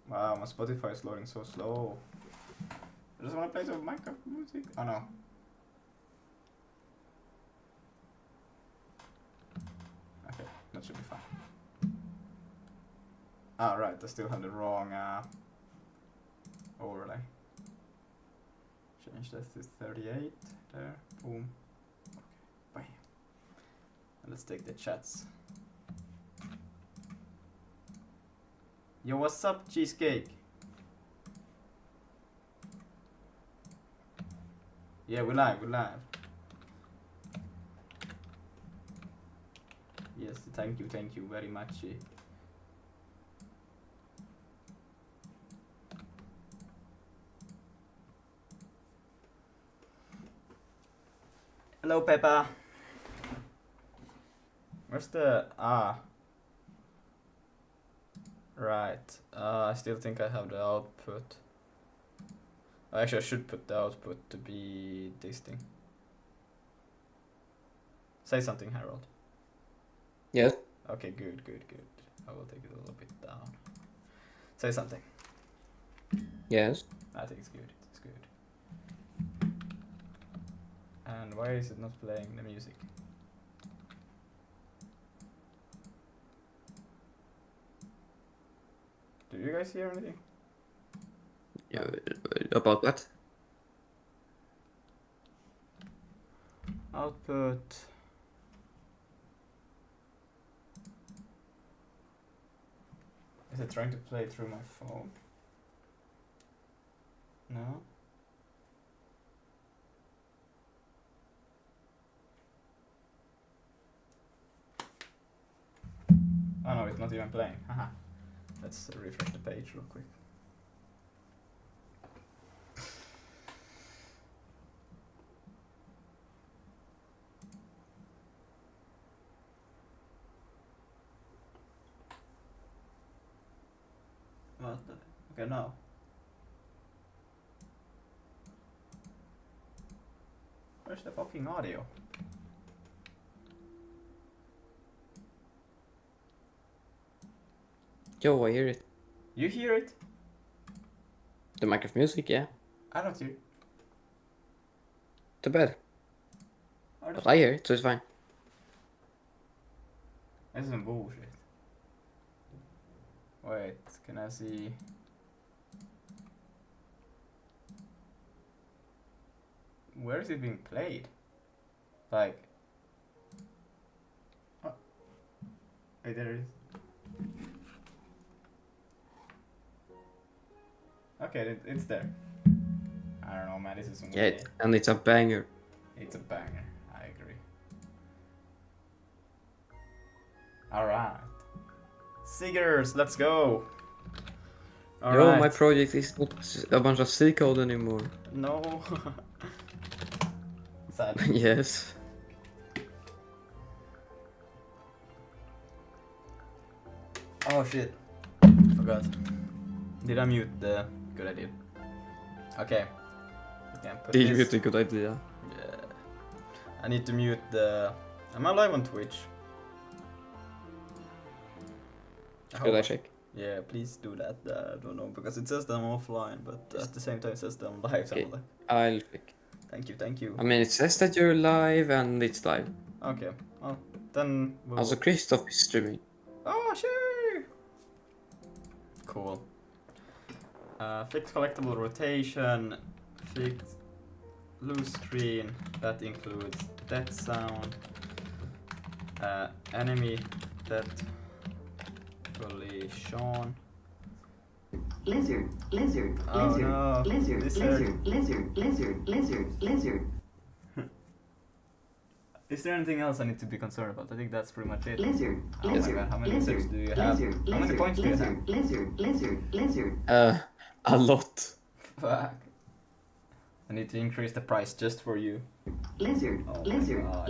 Wow, my Spotify is loading so slow. I just want to play some Minecraft music. Oh no. Okay, that should be fine. Ah, right, I still have the wrong overlay. Change that to 38. There, boom. Okay, bye. And let's take the chats. Yo, what's up, Cheesecake? Yeah, we're live. Yes, thank you very much. Hello, Peppa. Where's the right. I still think I have the output. Actually, I should put the output to be this thing. Say something, Harold. Yes. Okay, good. I will take it a little bit down. Say something. Yes. I think it's good. And why is it not playing the music? Do you guys hear anything? About what? Output. Is it trying to play through my phone? No? Oh no, it's not even playing. Haha. Let's refresh the page real quick. What the? Okay, now. Where's the fucking audio? Yo, I hear it. You hear it? The Minecraft music, yeah. I don't hear it. Too bad. But I hear it, so it's fine. This is some bullshit. Wait, can I see? Where is it being played? Like... Oh. Wait, there it is. Okay, it's there. I don't know, man, this is some Yeah, and it's a banger. It's a banger, I agree. Alright. Siggers, let's go! Yo, my project is not a bunch of C code anymore. No. Sad. Yes. Oh shit. Forgot. Did I mute the... Good idea. Okay. We can put Did you this... get a good idea? Yeah. I need to mute the... Am I live on Twitch? Should I check? Yeah, please do that. I don't know, because it says that I'm offline, but at the same time it says that I'm live. Okay. So like... I'll check. Thank you. I mean, it says that you're live and it's live. Okay, well, then we'll... Also, Christoph is streaming. Oh, sure! Cool. Fixed collectible rotation, fixed loose screen, that includes death sound, enemy death collision. Lizard. Oh no, lizard. Is there anything else I need to be concerned about? I think that's pretty much it. Lizard. Oh my god, how many lizards do you have? How many points do you have? Lizard. A lot. Fuck. I need to increase the price just for you. Lizard. Oh my god.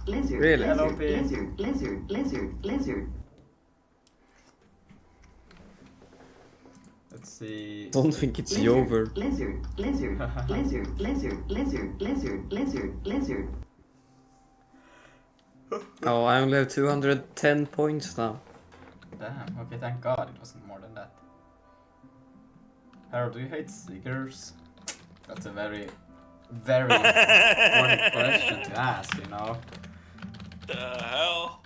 Really? Hello, Pete. Lizard. Let's see. Don't think it's over. Lizard. Oh, I only have 210 points now. Damn, okay, thank god it wasn't more than that. Harold, do you hate seekers? That's a very, very important question to ask, you know? The hell?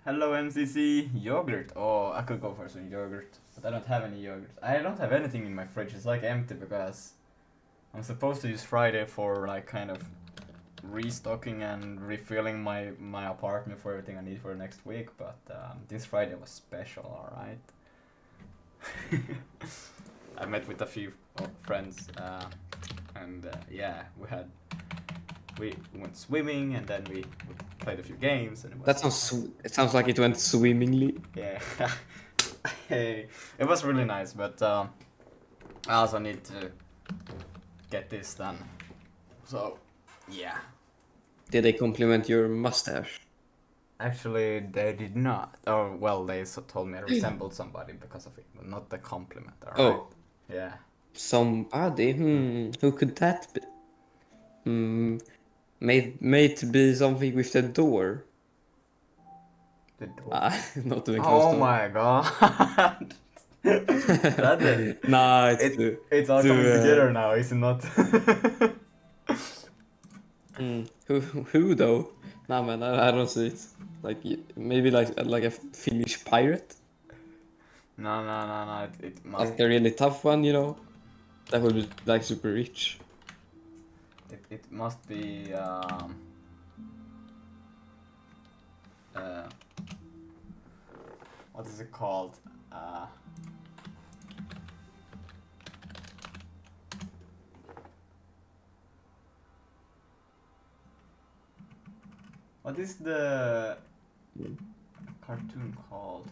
Hello MCC, yogurt. Oh, I could go for some yogurt, but I don't have any yogurt. I don't have anything in my fridge. It's like empty because I'm supposed to use Friday for like kind of restocking and refilling my apartment for everything I need for next week. But this Friday was special, all right. I met with a few friends, and yeah, we went swimming and then we played a few games and it was That sounds. It sounds like it went swimmingly. yeah. Hey, it was really nice, but I also need to get this done. So yeah. Did they compliment your mustache? Actually, they did not. Oh well, they told me I resembled somebody because of it, but not the compliment. All right. Oh. Yeah. Somebody? Who could that be? May it be something with the door? The door. Not even close Oh to. my god. That is, Nah, it's all coming together now, is it not? Who though? Nah, man, I don't see it. Like maybe like a Finnish pirate, No. It must. like a really tough one, you know. That would be like super rich. It must be. What is it called? What is the cartoon called?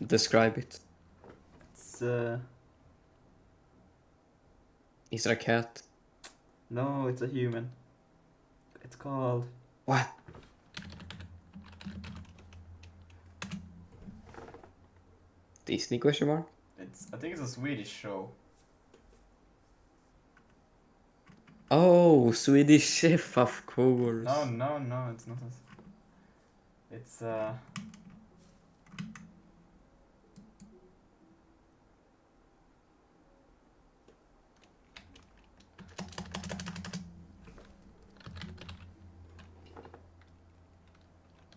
Describe it. It's Is it a cat? no, it's a human. It's called. What? Disney question mark? I think it's a Swedish show. Oh, Swedish Chef, of course. No, it's not. It's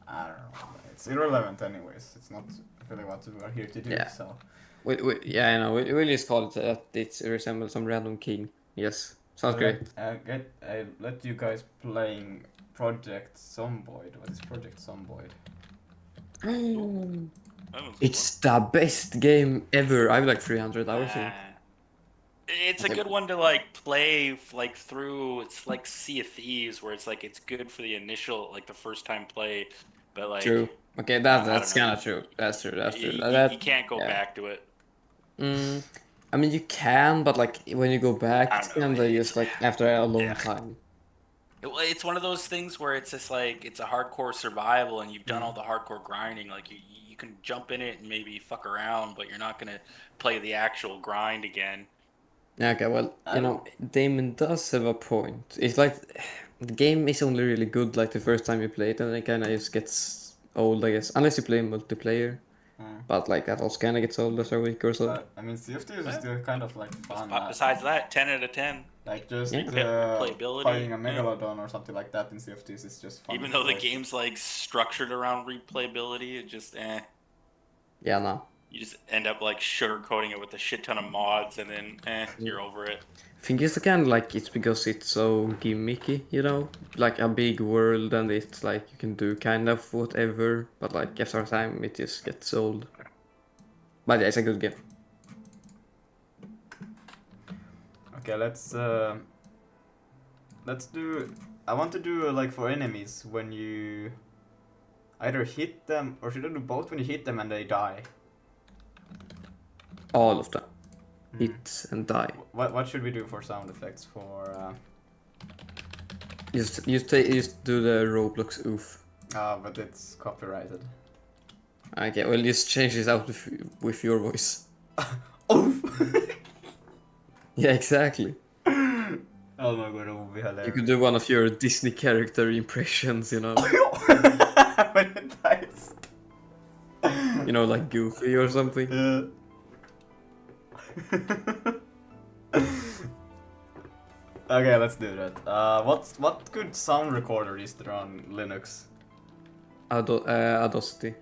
I don't know. It's irrelevant anyways. It's not really what we are here to do. Yeah. So. Yeah, I know. We'll just call it that it resembles some random king. Yes, sounds great. I let you guys playing Project Zomboid. What is Project Zomboid? That one's It's the best game ever. I have like 300 hours in. It's a good one to like play like through. It's like Sea of Thieves, where it's like it's good for the initial like the first time play, but like True. Okay, I that's don't know. kind of true. That's true. That's true. You can't go yeah. back to it. I mean, you can, but like when you go back, I it's don't know, kind of it's- just like after a long yeah. time. It's one of those things where it's just like it's a hardcore survival, and you've done all the hardcore grinding. Like you can jump in it and maybe fuck around, but you're not gonna play the actual grind again. Yeah, okay, well, you know, Damon does have a point. It's like the game is only really good like the first time you play it, and it kind of just gets old, I guess, unless you play multiplayer. But like that also kind of gets old after a week or so. But I mean, Sea of Thieves is still kind of like fun. Besides that, 10 out of 10. Like just Yeah. Replayability, fighting a yeah. megalodon or something like that in Sea of Thieves is just fun. Even though the game's like structured around replayability, it just Yeah, no. you just end up like sugarcoating it with a shit ton of mods, and then you're over it. I think it's kind of like it's because it's so gimmicky, you know, like a big world, and it's like you can do kind of whatever, but like after a time it just gets old. But yeah, it's a good game. Okay, let's do. I want to do like for enemies when you either hit them, or should I do both when you hit them and they die? All of them. Hmm. Hit and die. What should we do for sound effects for? Just do the Roblox oof. But it's copyrighted. Okay, well just change this out with your voice. Oof. Yeah, exactly. Oh my god, that would be hilarious. You could do one of your Disney character impressions, you know. When it dies. You know, like Goofy or something. Yeah. Okay, let's do that. What good sound recorder is there on Linux? Audacity.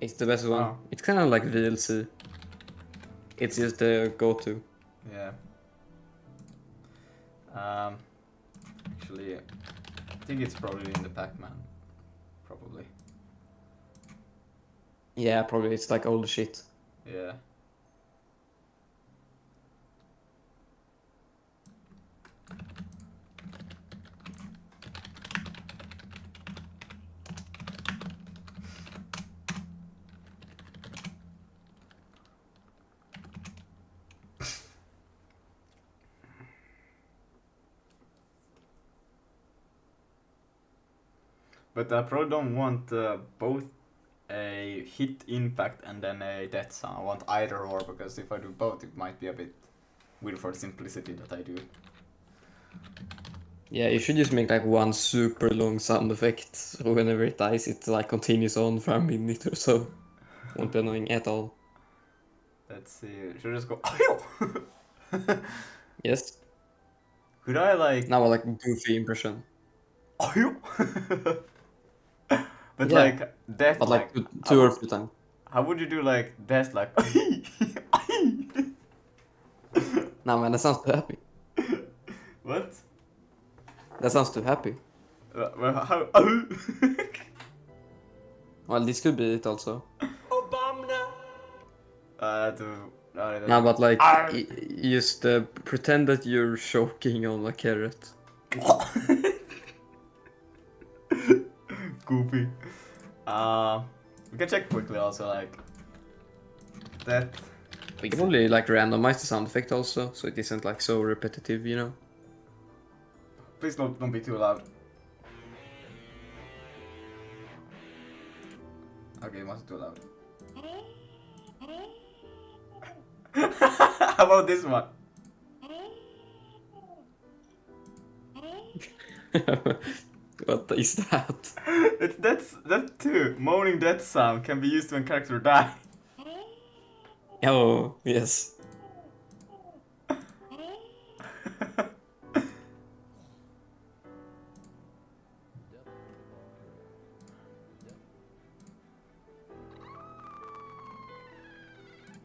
It's the best one. Oh. It's kind of like VLC. It's just the go-to. Yeah. Actually, I think it's probably in the Pac-Man. Probably. Yeah, probably. It's like old shit. Yeah. But I probably don't want both a hit impact and then a death sound. I want either or, because if I do both, it might be a bit weird for the simplicity that I do. Yeah, you should just make like one super long sound effect. So whenever it dies, it like continues on for a minute or so. Won't be annoying at all. Let's see. Should I just go? Yes. Could I like? Now like Goofy impression. But Yeah. like death, But like like two or three times. how would you do like death, like? Nah, man, that sounds too happy. What? That sounds too happy. Well, how? Well, this could be it also. No, But like, just pretend that you're choking on a carrot. Goofy. We can check quickly also, like that. We can probably like randomize the sound effect also, so it isn't like so repetitive, you know? Please don't be too loud. Okay, it wasn't too loud. How about this one? What is that? That too. Moaning death sound can be used when character die. Oh, yes.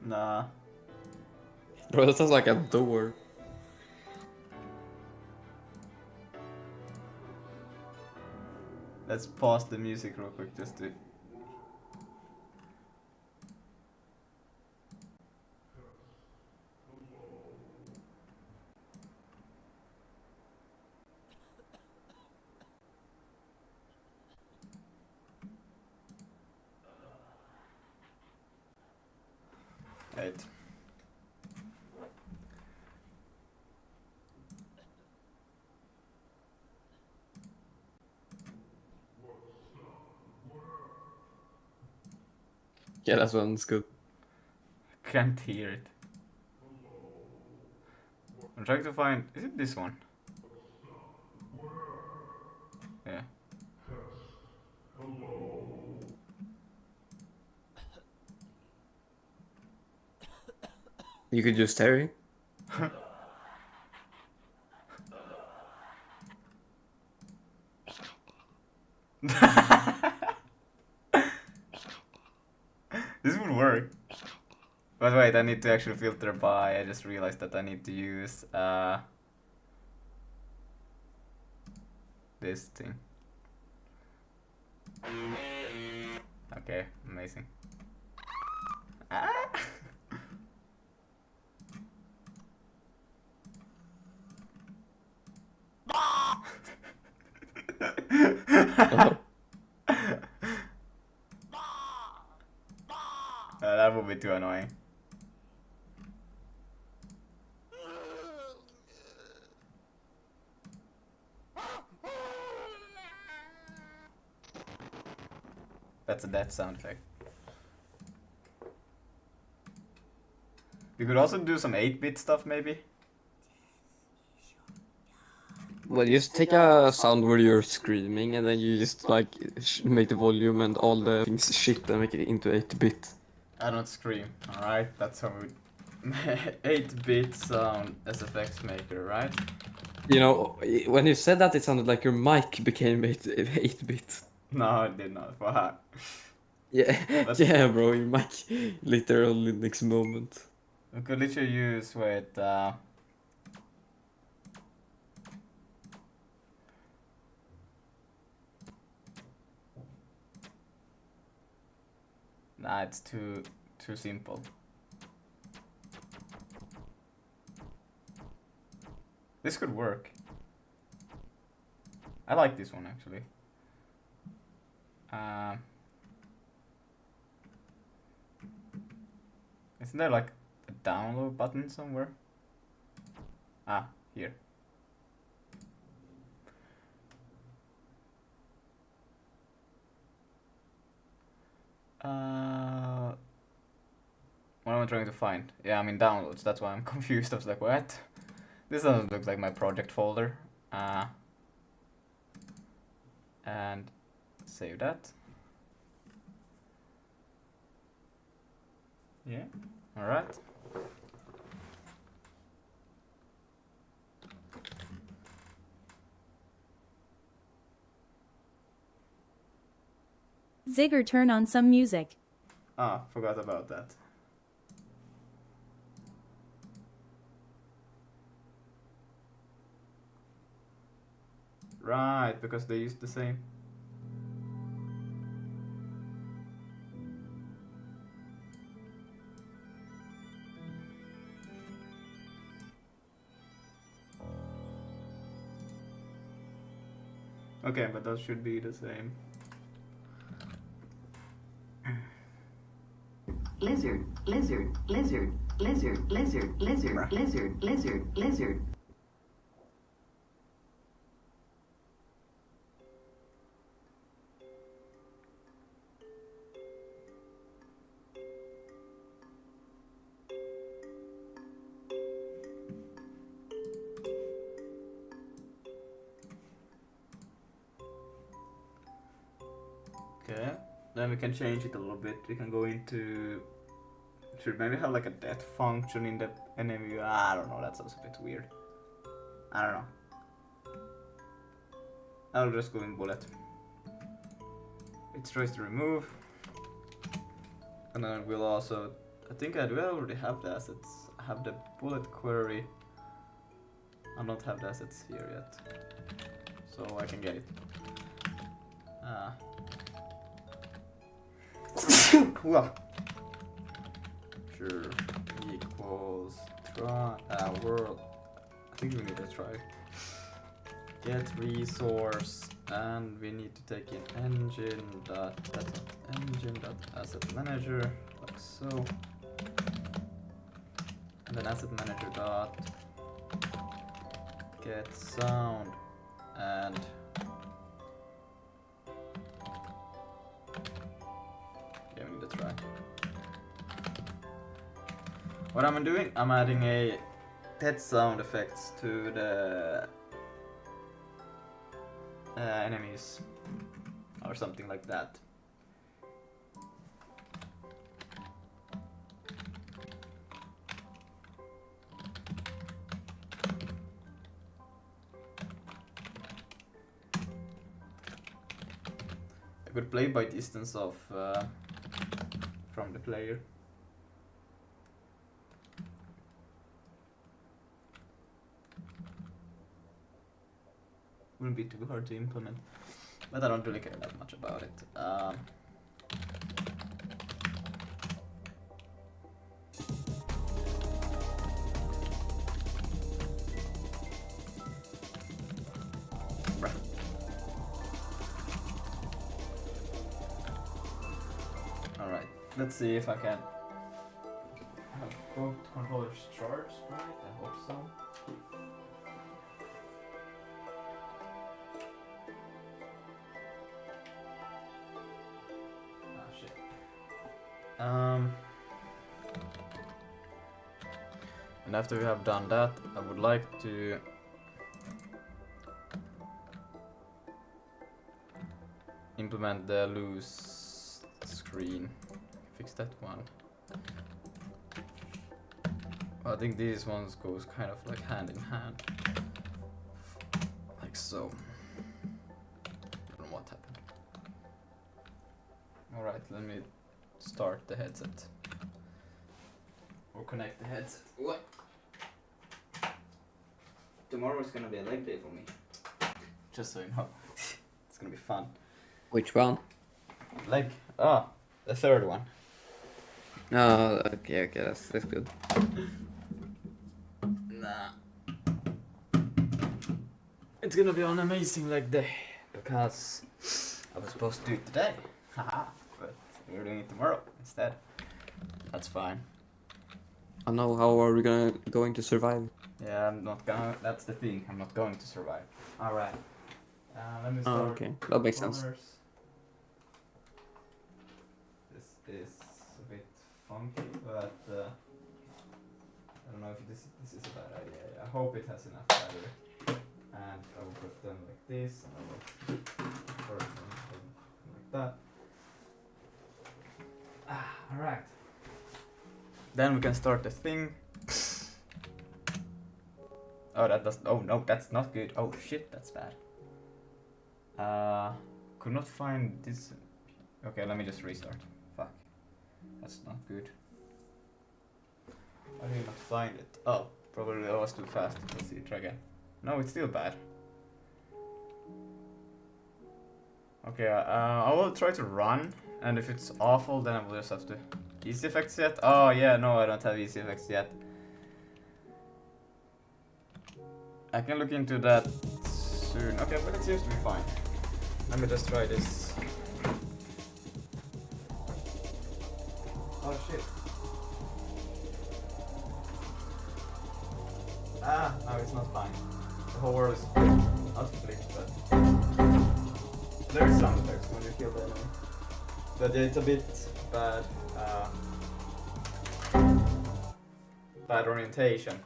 Nah. Bro, that sounds like a door. Let's pause the music real quick just to. Right. Yeah, that one's good. Can't hear it. I'm trying to find. Is it this one? Yeah. You could use Terry. This would work. But wait, I need to actually filter by. I just realized that I need to use this thing. Okay, amazing. Ah! Oh. That would be too annoying. That's a death sound effect. We could also do some 8-bit stuff, maybe. Well, just take a sound where you're screaming and then you just like make the volume and all the things shit and make it into 8-bit. I don't scream, alright? That's how we... 8-bit sound SFX maker, right? You know, when you said that, it sounded like your mic became 8-bit. No, it did not. Wow. Yeah, But- yeah, bro, your mic literal Linux moment. We could literally use with... Nah, it's too simple. This could work. I like this one actually. Isn't there like a download button somewhere? Ah, here. What am I trying to find? Yeah, I'm in downloads, that's why I'm confused. I was like, what? This doesn't look like my project folder. And save that. Yeah, alright. Zigger, turn on some music. Ah, forgot about that. Right, because they used the same. Okay, but those should be the same. Lizard, lizard, lizard, lizard, lizard, lizard, Bruh. lizard, lizard, lizard. Okay, then we can change it a little bit. We can go into... Should maybe have like a death function in the enemy. I don't know, that sounds a bit weird. I don't know. I'll just go in bullet. It tries to remove. And then we'll also... I think I do already have the assets. I have the bullet query. I don't have the assets here yet. So I can get it. Wow. Sure. Equals try world. I think we need to try. Get resource, and we need to take in engine dot that's not engine dot asset manager, like so. And then asset manager dot get sound and yeah, we need to try. What I'm doing, I'm adding a dead sound effects to the enemies or something like that. I could play by distance of from the player. Wouldn't be too hard to implement, but I don't really care that much about it. Bruh. Let's see if I can have both controllers charged, right? I hope so. Ah, shit. And after we have done that, I would like to implement the loose screen. Fix that one. I think these ones goes kind of like hand in hand. Like so. I don't know what happened. Alright, let me start the headset. Or connect the headset. What? Tomorrow is gonna be a leg day for me. Just so you know. It's gonna be fun. Which one? Leg. The third one. Oh, okay, that's good. Nah. It's gonna be an amazing leg day because I was supposed to do it today. Haha. But we're doing it tomorrow instead. That's fine. I know, how are we going to survive? Yeah, I'm not gonna. That's the thing. I'm not going to survive. All right. Let me Oh, start. okay, that makes sense. Corners. This is a bit funky, but I don't know if this is a bad idea. I hope it has enough battery. And I will put them like this, and I will put them like that. All right. Then we can start the thing. Oh, that does. Oh no, that's not good. Oh shit, that's bad. Could not find this. Okay, let me just restart. Fuck, that's not good. I did not find it. Oh, probably I was too fast. Let's see, try again. No, it's still bad. Okay, I will try to run, and if it's awful, then I will just have to. Easy effects yet? Oh yeah, no, I don't have easy effects yet. I can look into that soon. Okay, but it seems to be fine. Let me just try this. Oh shit. No, it's not fine. The whole world is not split, but there is some effects when you kill the enemy. But it's a bit bad. Bad orientation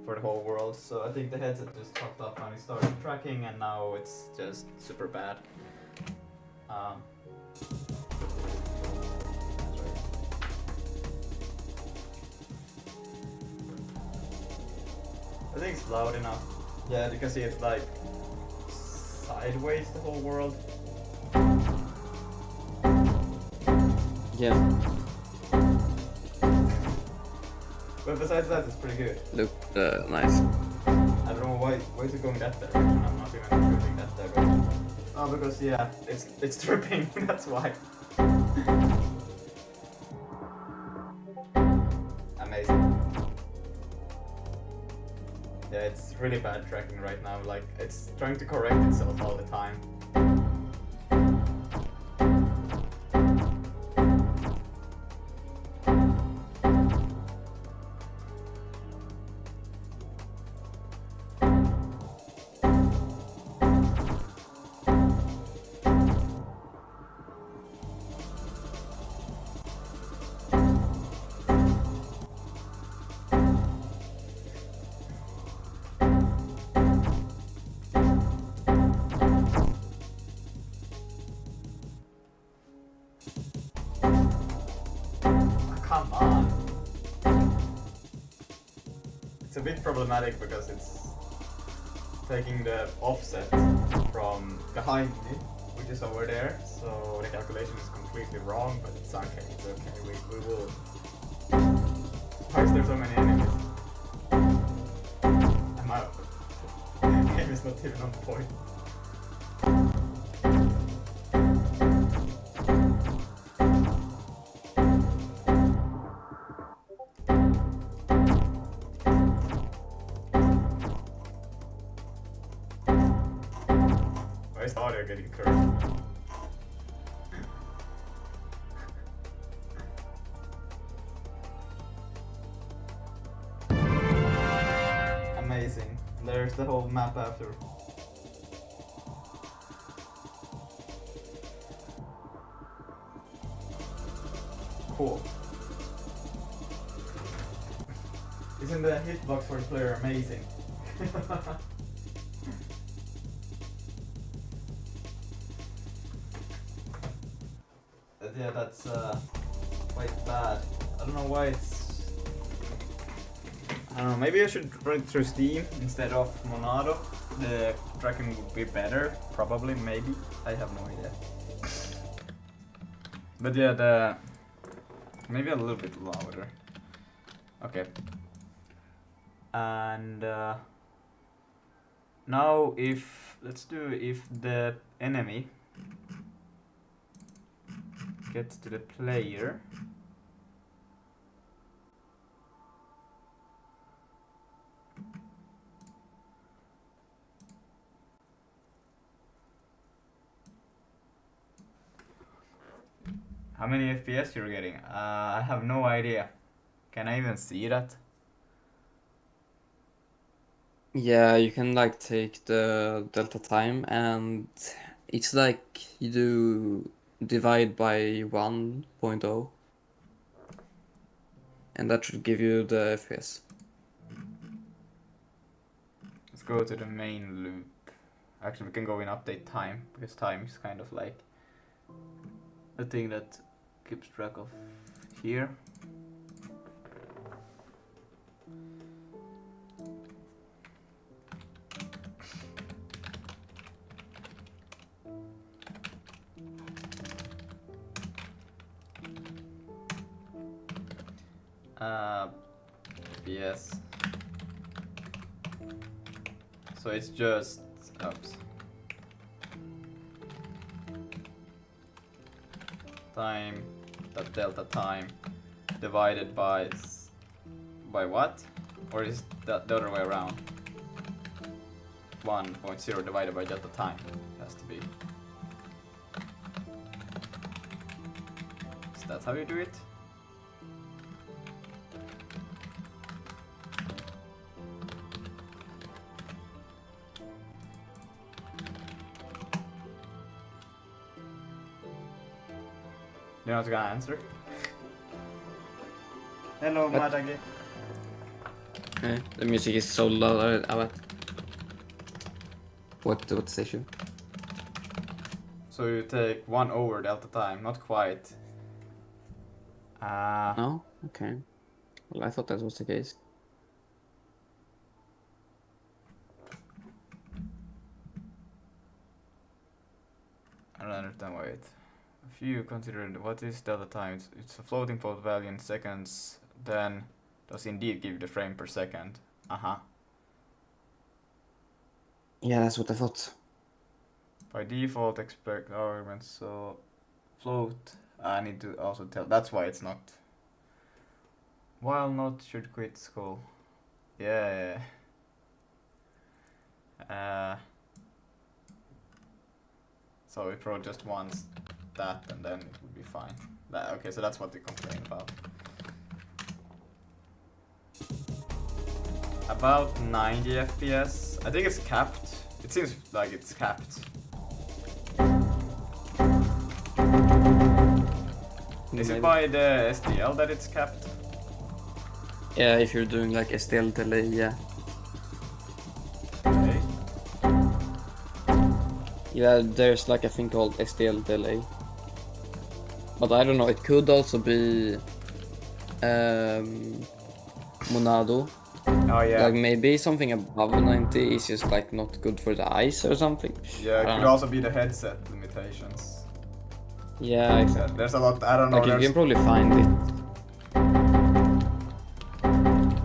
for the whole world, so I think the headset just fucked up when it started tracking, and now it's just super bad. I think it's loud enough. Yeah, you can see it's like sideways the whole world. Yeah, But besides that, it's pretty good. look nice. I don't know why is it going that direction. I'm not even tripping that direction. Oh, because yeah, it's tripping. That's why. Amazing. Yeah, it's really bad tracking right now. Like it's trying to correct itself all the time. Come on. It's a bit problematic because it's taking the offset from behind me, which is over there, so the calculation is completely wrong, but it's okay, we will. Why is there so many enemies? Am I... The game is not even on point. Why is the audio getting cursed? there's the whole map after. Cool. Isn't the hitbox for the player amazing? Yeah, that's quite bad. I don't know why it's... I don't know, maybe I should run it through Steam instead of Monado. The tracking would be better, probably, maybe. I have no idea. But yeah, maybe a little bit louder. Okay. And now let's do if the enemy gets to the player. How many FPS you're getting? I have no idea. Can I even see that? Yeah, you can like take the delta time and it's like you do divide by 1.0 and that should give you the FPS. Let's go to the main loop. Actually, we can go in update time because time is kind of like the thing that keeps track of here. Yes. So it's just oops. Time, that delta time divided by what? Or is that the other way around? 1.0 divided by delta time has to be. Is that how you do it? You're not gonna answer? Hello, What? Madagi. The music is so loud. What station? So you take 1 over delta time, not quite. No? Okay. Well, I thought that was the case. I don't understand why it. If you consider what is delta time, it's a floating point value in seconds, then does indeed give the frame per second. Yeah, that's what I thought. By default, expect arguments, so float. I need to also tell. That's why it's not. While not should quit school. Yeah. So it probably just wants that, and then it would be fine. Okay, so that's what they complain about. About 90 FPS. I think it's capped. It seems like it's capped. Is it by the STL that it's capped? Yeah, if you're doing like STL delay, yeah. Okay. Yeah, there's like a thing called STL delay. But I don't know, it could also be Monado. Oh yeah. Like maybe something above 90 is just like not good for the eyes or something. Yeah, it I could don't also be the headset limitations. know. Yeah, exactly. There's a lot, I don't know. Like you can probably find it.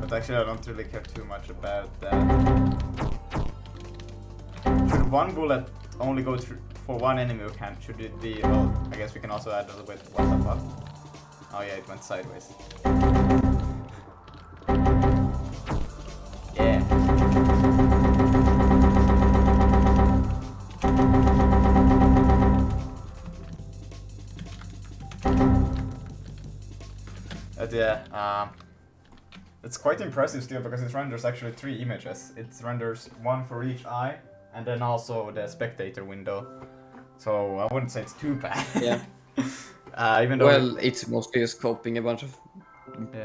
But actually I don't really care too much about that. Should one bullet only go for one enemy or should it be, well, I guess we can also add a little bit, what the fuck? Oh yeah, it went sideways. Yeah. But yeah, It's quite impressive still because it renders actually 3 images. It renders 1 for each eye and then also the spectator window. So I wouldn't say it's too bad. Yeah. Even though Well, it's mostly just copying a bunch of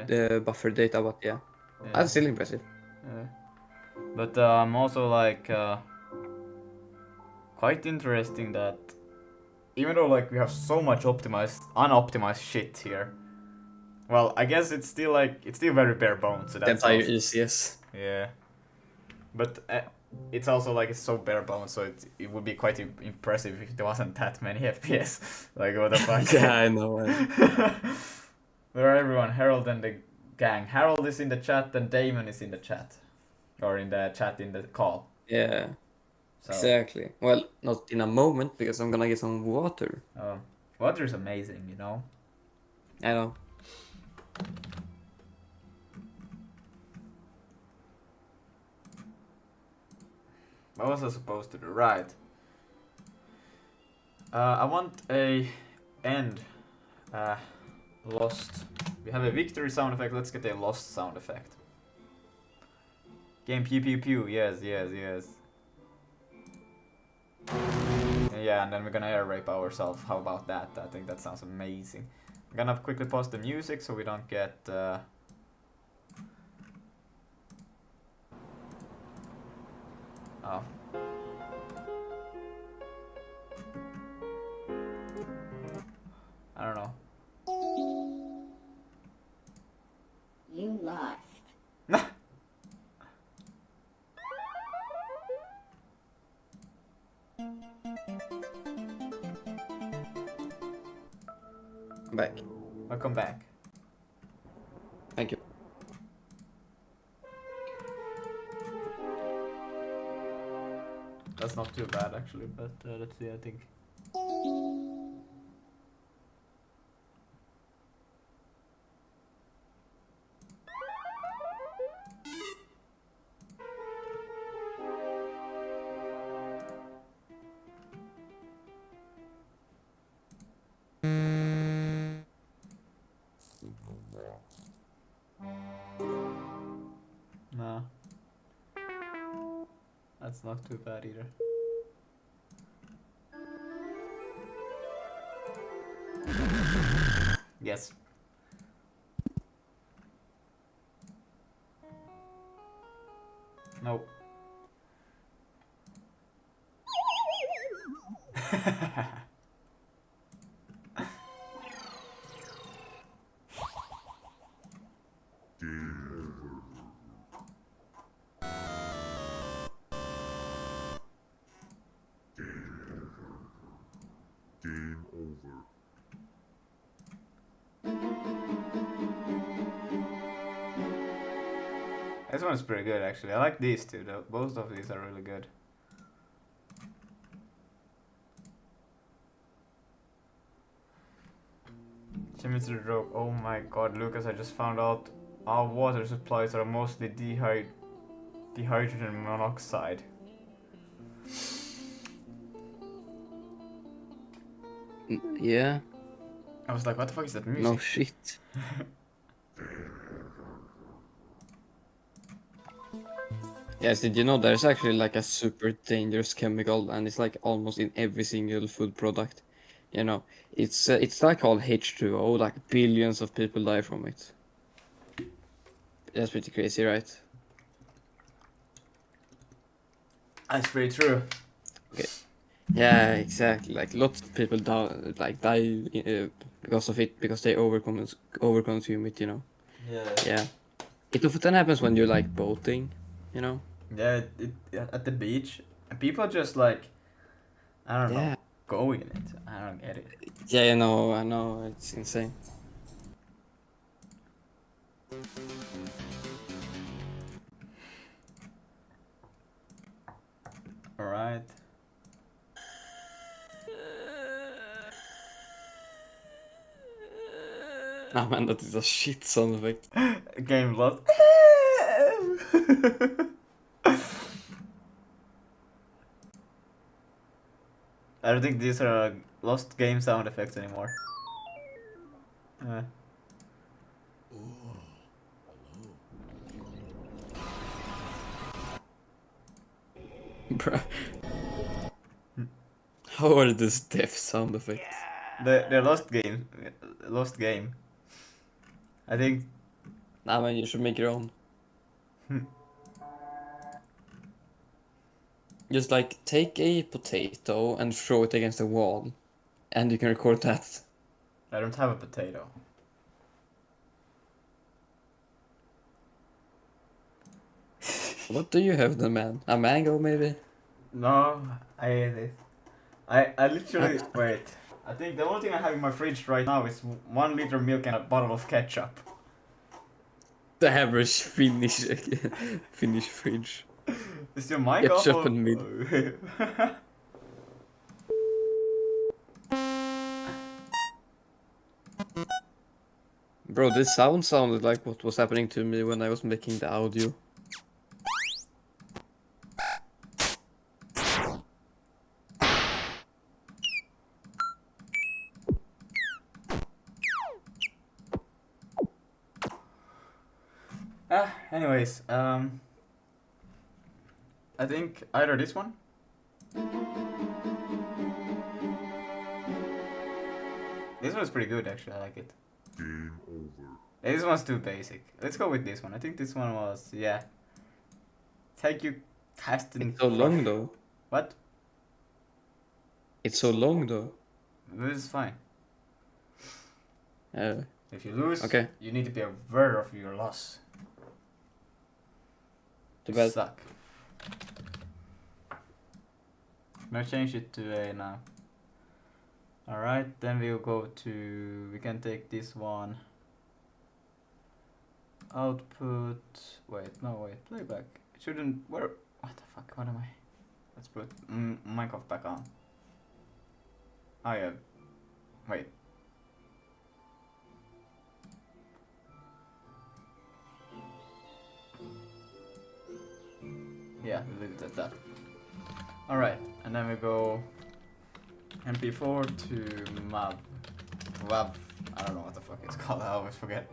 yeah, buffer data, but yeah. yeah, That's still impressive. yeah. But also like quite interesting that even though like we have so much unoptimized shit here. Well, I guess it's still very bare bones. So The that's entire also, ECS. yeah. But it's also like it's so bare bones, so it would be quite impressive if there wasn't that many FPS. Like what the fuck? Yeah, I know. Where are everyone? Harold and the gang. Harold is in the chat and Damon is in the chat, or in the chat in the call. Yeah. So, Exactly. Well, not in a moment because I'm gonna get some water. water is amazing, you know. I know. What was I supposed to do? Right. I want a end. Lost. We have a victory sound effect. Let's get a lost sound effect. Game pew pew pew. Yes, yes, yes. Yeah, and then we're gonna air rape ourselves. How about that? I think that sounds amazing. I'm gonna quickly pause the music so we don't get. Oh. I don't know. You lost. I'm back. Welcome back. Thank you. That's not too bad actually, but let's see. I think. No. That's not too bad either. Yes. Nope. This one's pretty good actually. I like these two though. Both of these are really good. Symmetry drop. Oh my god, Lucas, I just found out our water supplies are mostly dihydrogen monoxide. Yeah. I was like, what the fuck is that music? No shit. Yes, did you know there's actually like a super dangerous chemical and it's like almost in every single food product. You know, it's like called H2O, like billions of people die from it. That's pretty crazy, right? That's pretty true. Okay. Yeah, exactly. Like lots of people die because of it because they overconsume it. You know. Yeah. Yeah. It often happens when you're like boating. You know. Yeah, at the beach, and people just like, I don't know, Yeah. go in it. I don't get it. Yeah, I know, it's insane. Alright. Nah, man, that is a shit sound effect. Game lost. I don't think these are lost game sound effects anymore. Bruh. How are this death sound effects? The lost game. I think. Nah, man, you should make your own. Just like take a potato and throw it against a wall, and you can record that. I don't have a potato. What do you have then, man? A mango, maybe? No, I ate it. I literally wait. I think the only thing I have in my fridge right now is 1 liter milk and a bottle of ketchup. The average Finnish Finnish fridge. Is your mic Ketchup off? and milk. Bro, this sound sounded like what was happening to me when I was making the audio. Anyways, I think either this one. This one's pretty good actually, I like it. Game over. This one's too basic. Let's go with this one. I think this one was, yeah. Thank you, casting. It's so long though. What? It's so long though. This is fine. If you lose, Okay. you need to be aware of your loss. Too bad. Suck. I'm gonna change it to a now. Alright, then we'll go to, we can take this one. Output, wait, playback. It shouldn't, what the fuck, what am I? Let's put Minecraft back on. Oh yeah, wait. Yeah, we'll leave it at that. Alright, and then we go MP4 to WAV. I don't know what the fuck it's called, I always forget.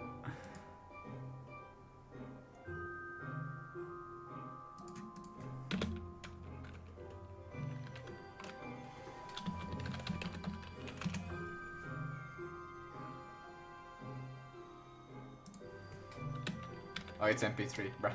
Oh, it's MP3, bruh.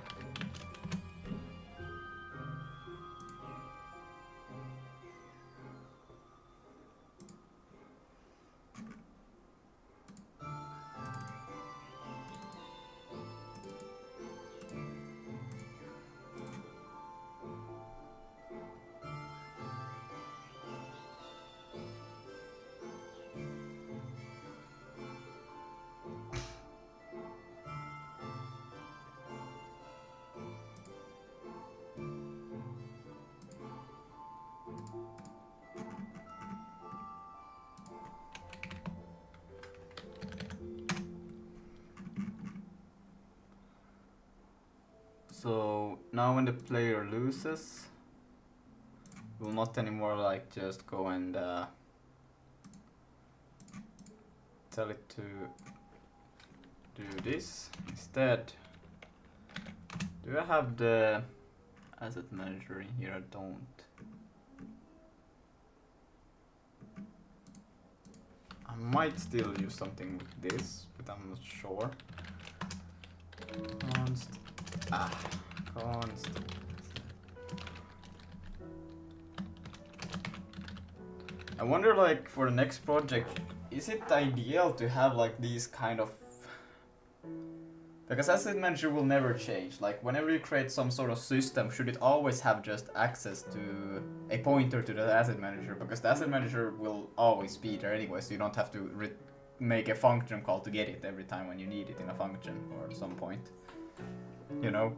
So now when the player loses, we'll not anymore like just go and tell it to do this. Instead, do I have the asset manager in here? I don't. I might still use something with this, but I'm not sure. Constant. I wonder, like, for the next project, is it ideal to have like these kind of, because asset manager will never change. Like, whenever you create some sort of system, should it always have just access to a pointer to the asset manager? Because the asset manager will always be there anyway, so you don't have to make a function call to get it every time when you need it in a function or at some point. You know?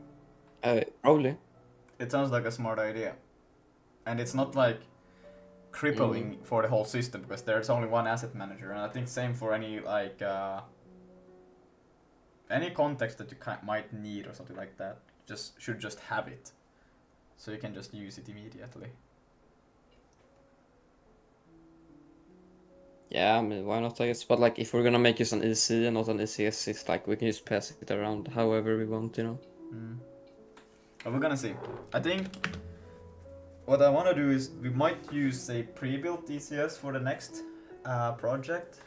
Probably. It sounds like a smart idea. And it's not like crippling for the whole system, because there's only one asset manager, and I think same for any like any context that you might need or something like that. Should just have it, so you can just use it immediately. Yeah, I mean, why not, I guess. But like, if we're gonna make this an EC and not an ECS, it's like we can just pass it around however we want, you know. But we're gonna see. I think what I want to do is we might use a pre-built ECS for the next project,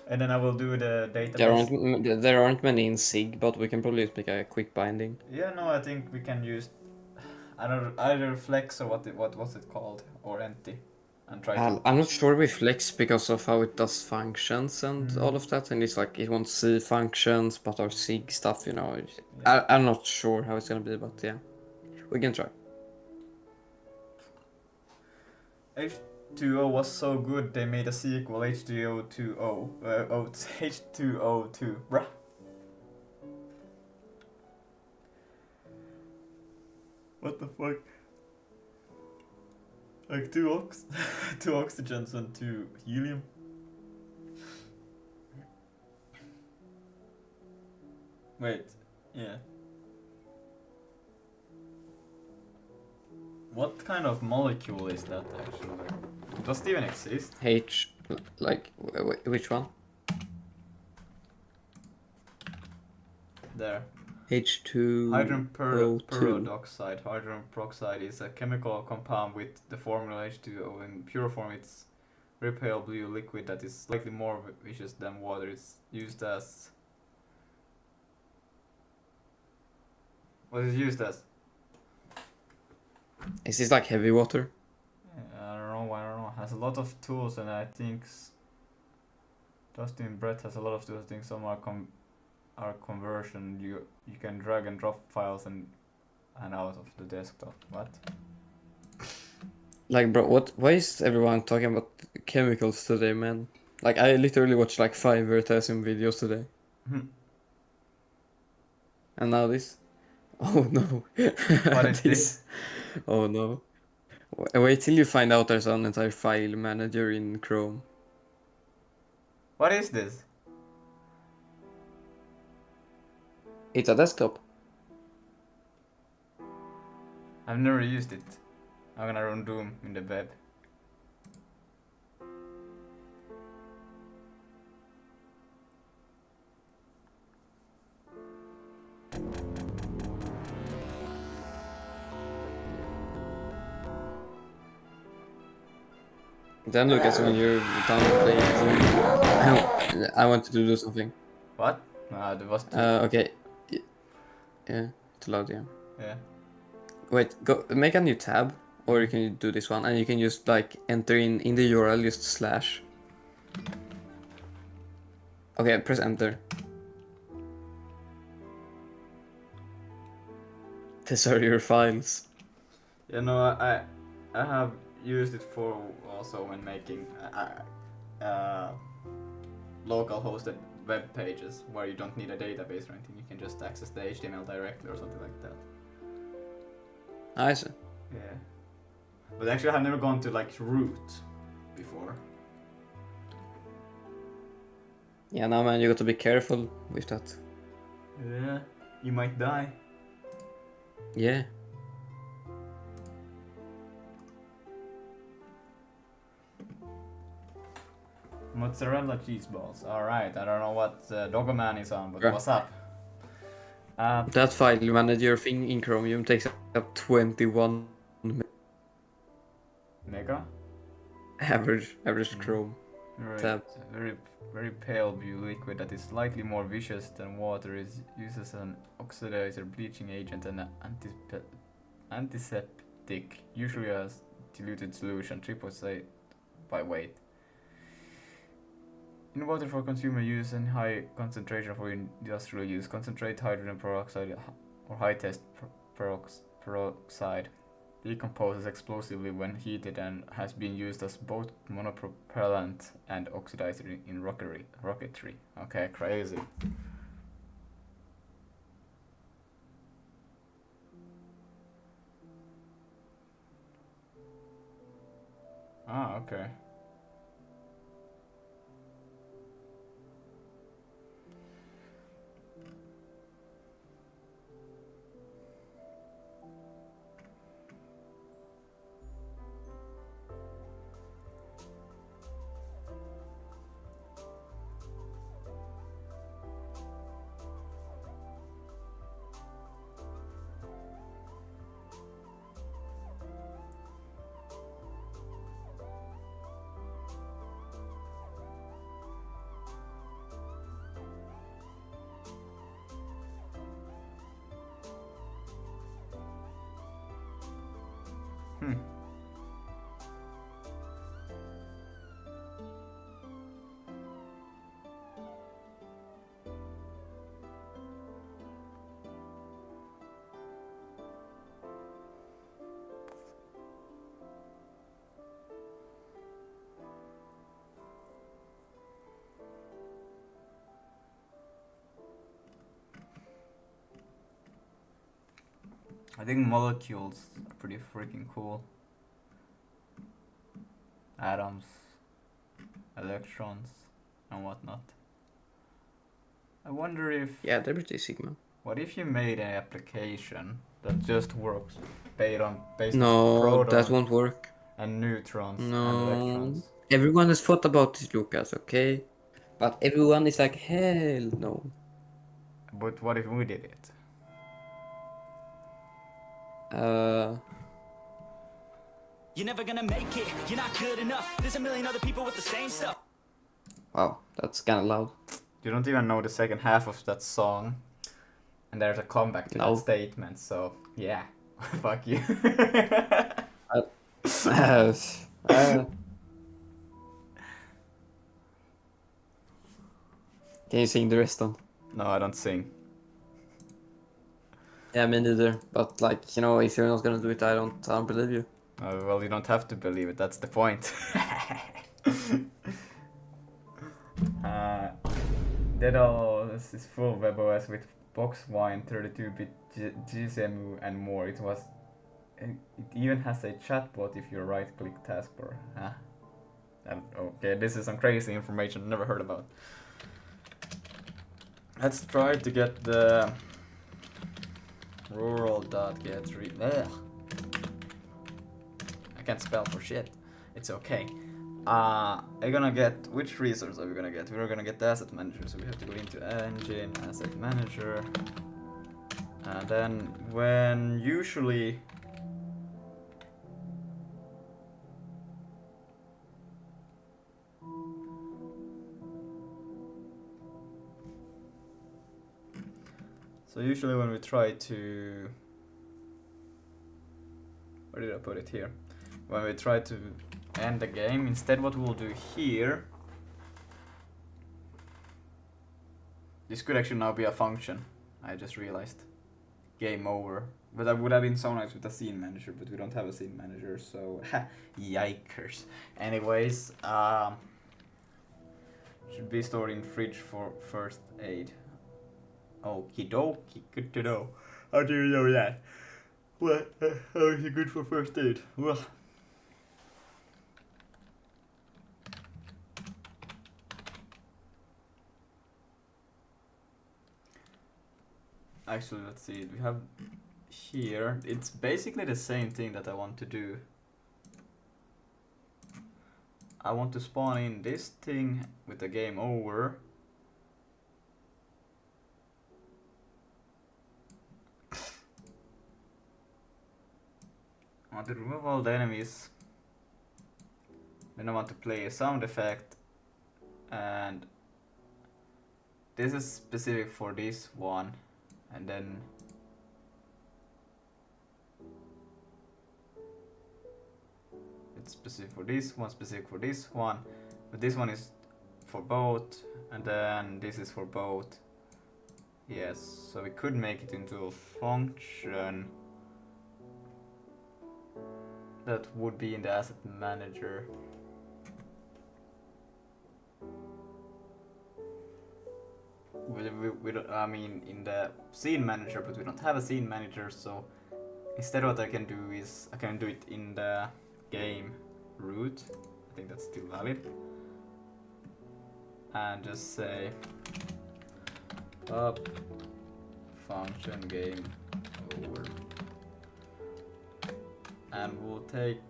and then I will do the database. There aren't many in SIG, but we can probably just make a quick binding. Yeah, no, I think we can use either Flex or what was it called, or Empty, and try to. I'm not sure with Flex because of how it does functions and all of that, and it's like it won't see functions, but our SIG stuff, you know. I'm not sure how it's gonna be, but yeah, we can try. H2O was so good they made a sequel, H2O2O, H2O2, bruh. What the fuck? Like two oxygens and 2 helium. Wait, yeah. What kind of molecule is that actually? Does it even exist? Which one? There. H2O2. Hydrogen peroxide. Hydrogen peroxide is a chemical compound with the formula H2O. In pure form, it's very pale blue liquid that is slightly more viscous than water. It's used as. What is it used as? Is this like heavy water? I don't know. Has a lot of tools, and I think Dustin Brett has a lot of tools. I think some are conversion. You can drag and drop files and out of the desktop. What? Like, bro, why is everyone talking about chemicals today, man? Like, I literally watched like 5 Veritasium videos today. And now this. Oh no. What is this? Oh no. Wait till you find out there's an entire file manager in Chrome. What is this? It's a desktop. I've never used it. I'm gonna run Doom in the web. Then Lucas, when you're done playing, I want to do something. What? Nah, that was too. Okay. Yeah, it's loud, yeah. Yeah. Wait, go make a new tab, or you can do this one, and you can just like enter in the URL, just slash. Okay, press enter. These are your files. Yeah, no, I have used it for also when making local hosted web pages where you don't need a database or anything. You can just access the HTML directly or something like that. I see. Yeah. But actually, I've never gone to like root before. Yeah, now man, you got to be careful with that. Yeah, you might die. Yeah. Mozzarella cheese balls. Alright, I don't know what Doggerman is on, but Yeah. what's up? That file manager thing in Chromium takes up 21 Mega? average Chrome tab. Very pale blue liquid that is slightly more viscous than water. Is used as an oxidizer, bleaching agent, and antiseptic, usually as diluted solution, 3.8 by weight. In water for consumer use and high concentration for industrial use, concentrate hydrogen peroxide or high test peroxide decomposes explosively when heated and has been used as both monopropellant and oxidizer in rocketry. Okay, crazy. Ah, okay. Hmm. I think molecules are pretty freaking cool. Atoms, electrons, and whatnot. I wonder if... Yeah, they're pretty Sigma. What if you made an application that just works based on No, protons that won't work. and neutrons and No. electrons? Everyone has thought about this, Lucas, okay? But everyone is like, hell no. But what if we did it? You're never gonna make it, you're not good enough. There's a million other people with the same stuff. Wow, that's kind of loud. You don't even know the second half of that song. And there's a comeback to No. that statement, so yeah. Fuck you. Can you sing the rest on? No, I don't sing. Yeah, me neither. But like, you know, if you're not gonna do it, I don't believe you. Well, you don't have to believe it, that's the point. Daedalus is full WebOS with Boxwine, 32-bit GCMU and more. It even has a chatbot if you right-click taskbar. Huh? Okay, this is some crazy information I've never heard about. Let's try to get the rural.get3. I can't spell for shit. It's okay. I'm gonna get, which resource are we gonna get? We're gonna get the asset manager, so we have to go into engine, asset manager. And then when usually when we try to, where did I put it here? When we try to end the game, instead what we'll do here, this could actually now be a function, I just realized. Game over. But that would have been so nice with a scene manager, but we don't have a scene manager, so yikers. Anyways, should be stored in fridge for first aid. Okie dokie, good to know. How do you know that? What? How is it good for first aid? Well. Actually, let's see. We have here. It's basically the same thing that I want to do. I want to spawn in this thing with the game over. I want to remove all the enemies. Then I want to play a sound effect. And this is specific for this one. And then it's specific for this one, specific for this one. But this one is for both. And then this is for both. Yes, so we could make it into a function that would be in the asset manager. We don't, I mean in the scene manager, but we don't have a scene manager, so instead what I can do is I can do it in the game root. I think that's still valid. And just say up function game over. And we'll take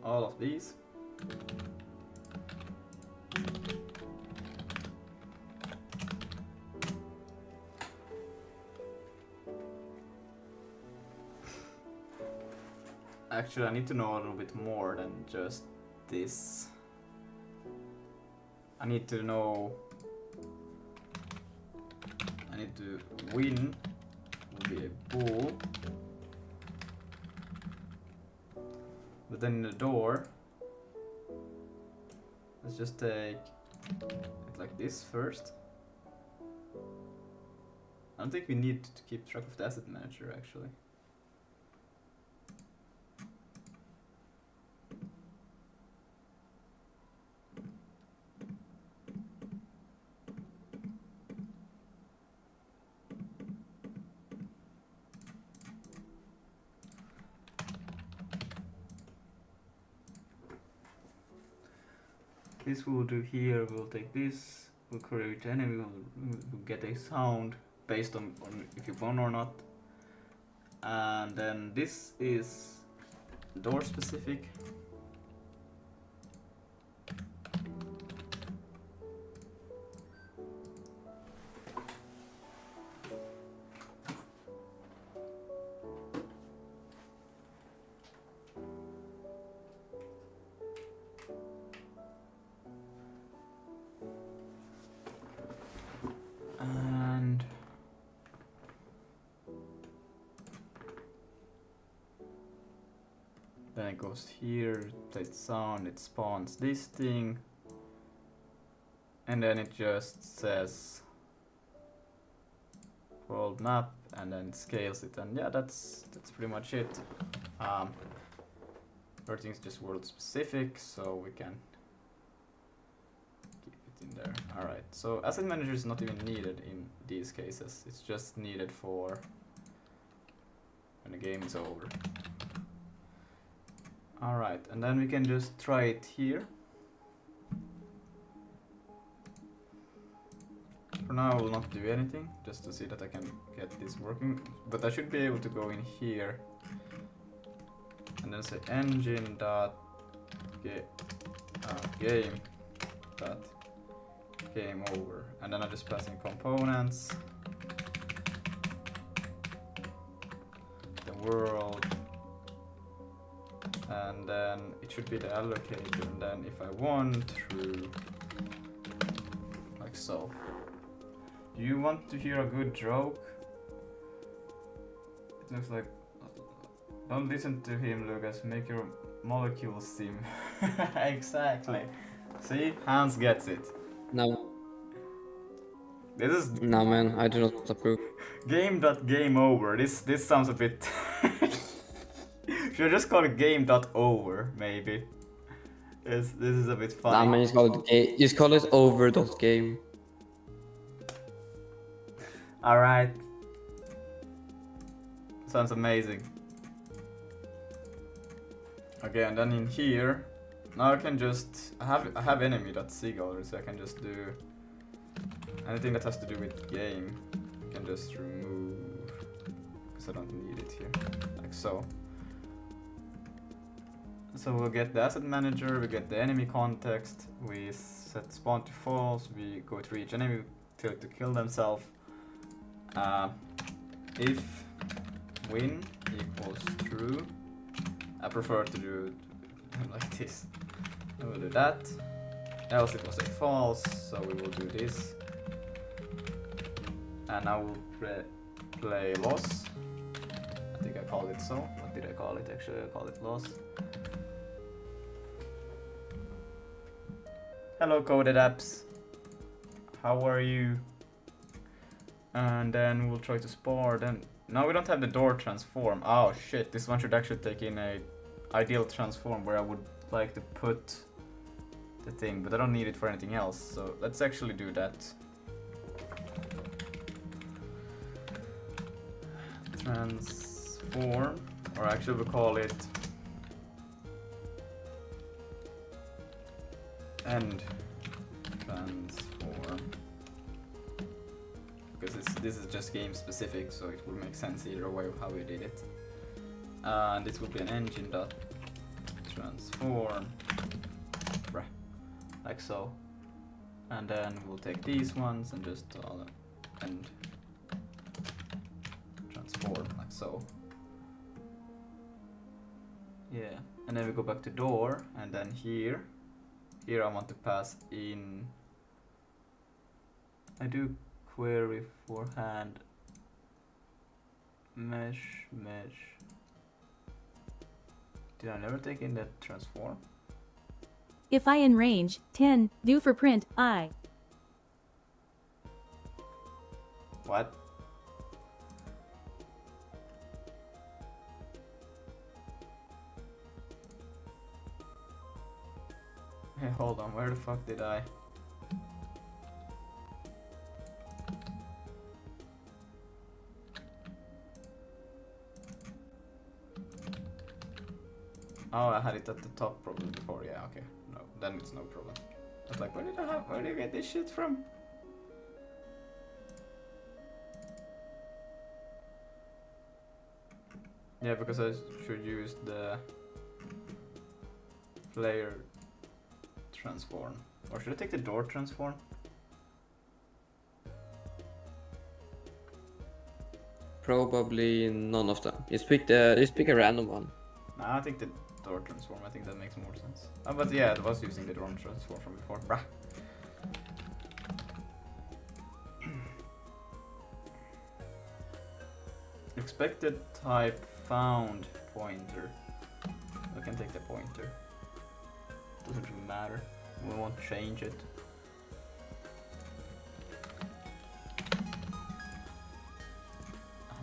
all of these. Actually, I need to know a little bit more than just this. I need to know. I need to win will be a bool. then the door, let's just take it like this first. I don't think we need to keep track of the asset manager actually. This we'll do here, we'll take this, we'll create enemy, we'll get a sound based on if you won or not. And then this is door specific. And then it goes here, plays sound, it spawns this thing, and then it just says world map, and then it scales it, and yeah, that's pretty much it. Everything's just world specific, so we can keep it in there. Alright, so asset manager is not even needed in these cases, it's just needed for when the game is over. Alright, and then we can just try it here. For now I will not do anything, just to see that I can get this working, but I should be able to go in here and then say engine dot game dot game over, and then I just pass in components, the world, and then it should be the allocator, and then if I want through like so. Do you want to hear a good joke? It looks like don't listen to him, Lucas, make your molecules seem exactly. See, Hans gets it. No, This is no man, I do not approve. game over. This sounds a bit should I just call it game.over maybe? This is a bit funny. Nah man, just call it over.game. Alright. Sounds amazing. Okay, and then in here, now I can just I have enemy.seagull, so I can just do anything that has to do with game. I can just remove because I don't need it here, like so. So we'll get the asset manager, we get the enemy context, we set spawn to false, we go to each enemy to kill themselves. If win equals true, I prefer to do it like this. I will do that. Else it was a false, so we will do this. And I will play loss. I think I called it so. What did I call it? Actually, I called it loss. Hello, coded apps. How are you? And then we'll try to spore. Then now we don't have the door transform. Oh shit! This one should actually take in a ideal transform where I would like to put the thing, but I don't need it for anything else. So let's actually do that. Transform, or actually we'll call it end transform, because this is just game specific, so it would make sense either way how we did it. And this will be an engine dot transform, like so. And then we'll take these ones and just end transform, like so. Yeah, and then we go back to door, and then here I want to pass in, I do query for hand mesh Did I never take in that transform? If I in range, 10, do for print, I. What? Hey, hold on, where the fuck did I? Oh, I had it at the top probably before, yeah, okay. No, then it's no problem. I was like, where do you get this shit from? Yeah, because I should use the player transform. Or should I take the door transform? Probably none of them. Just pick a random one. Nah, I think the door transform. I think that makes more sense. Oh, but yeah, I was using the door transform from before. Brah. Expected type found pointer. I can take the pointer. Doesn't really matter. We won't change it.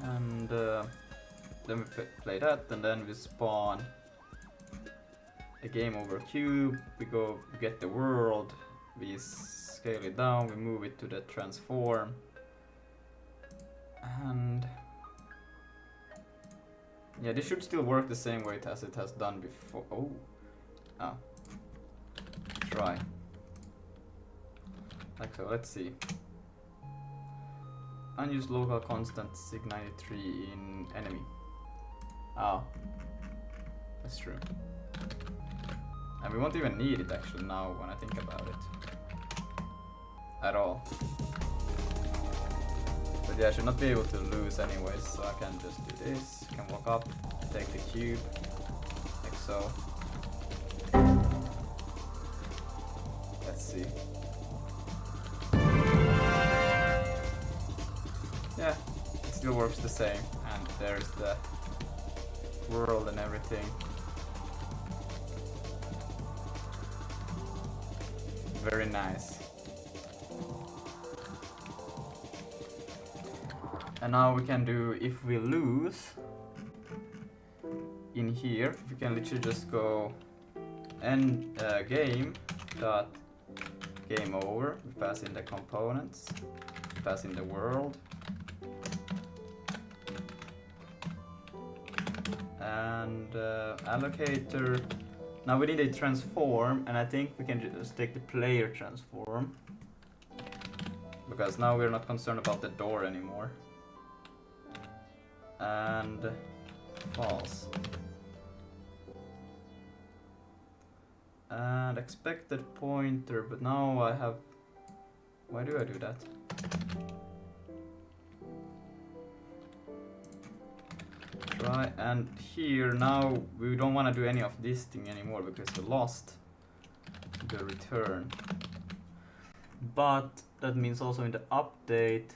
And then we play that, and then we spawn a game over cube. We go get the world. We scale it down. We move it to the transform. And yeah, this should still work the same way as it has done before. Oh. Try. Like so, let's see. Unused local constant sig93 in enemy. Oh. That's true. And we won't even need it actually now when I think about it. At all. But yeah, I should not be able to lose anyways, so I can just do this. Can walk up, take the cube, like so. Let's see. Yeah, it still works the same, and there's the world and everything. Very nice. And now we can do, if we lose in here, we can literally just go end game dot game over. We pass in the components, we pass in the world, and allocator. Now we need a transform, and I think we can just take the player transform, because now we're not concerned about the door anymore. And false. And expected pointer, but now I have... Why do I do that? Try, and here now we don't want to do any of this thing anymore because we lost the return. But that means also in the update,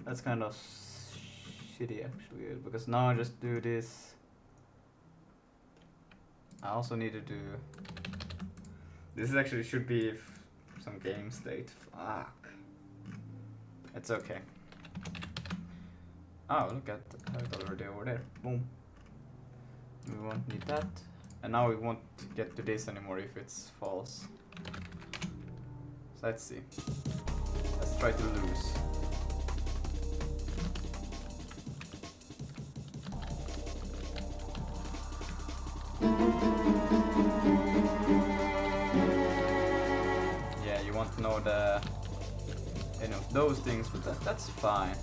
that's kind of shitty actually, because now I just do this. I also need to do... This actually should be some game state. Fuck. It's okay. Oh, look at it already over there. Boom. We won't need that. And now we won't get to this anymore if it's false. So let's see. Let's try to lose. Yeah, you won't know the... You know, those things, but that's fine.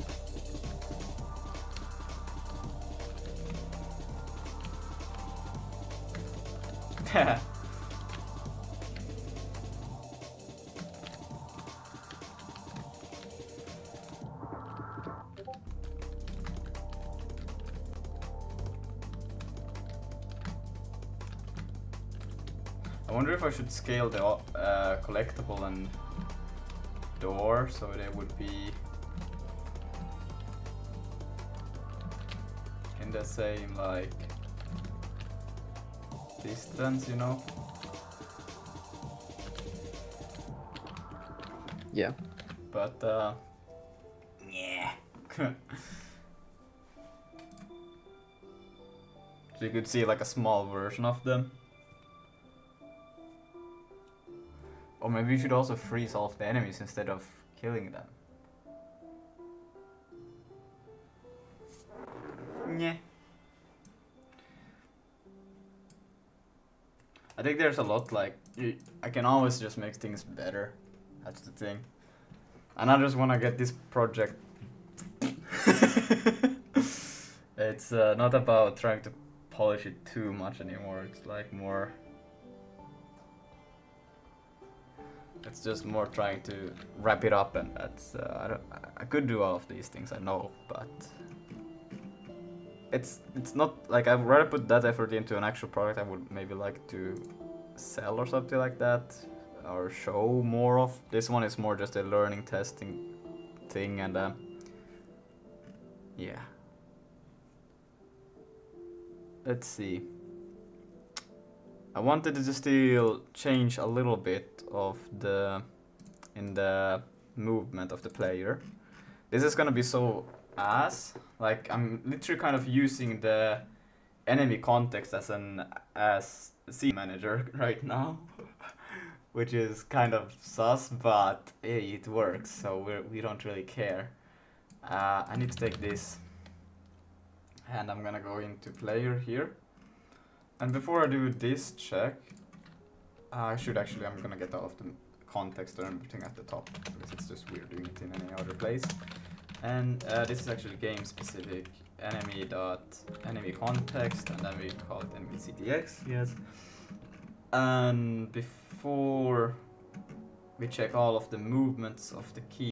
I wonder if I should scale the collectible and door so they would be in the same like distance, you know. Yeah. But yeah. So you could see like a small version of them. Or maybe you should also freeze all of the enemies instead of killing them. Yeah. I think there's a lot like I can always just make things better. That's the thing. And I just want to get this project. It's not about trying to polish it too much anymore. It's like more. It's just more trying to wrap it up, and that's I could do all of these things, I know, but it's not like I'd rather put that effort into an actual product I would maybe like to sell or something like that, or show more of. This one is more just a learning testing thing, and yeah. Let's see. I wanted to still change a little bit of the movement of the player. This is gonna be so ass. Like I'm literally kind of using the enemy context as scene manager right now, which is kind of sus, but hey, it works. So we don't really care. I need to take this, and I'm gonna go into player here. And before I do this check, I'm gonna get all of the context and everything at the top, because it's just weird doing it in any other place. And this is actually game specific enemy context, and then we call it enemy CTX, yes. And before we check all of the movements of the key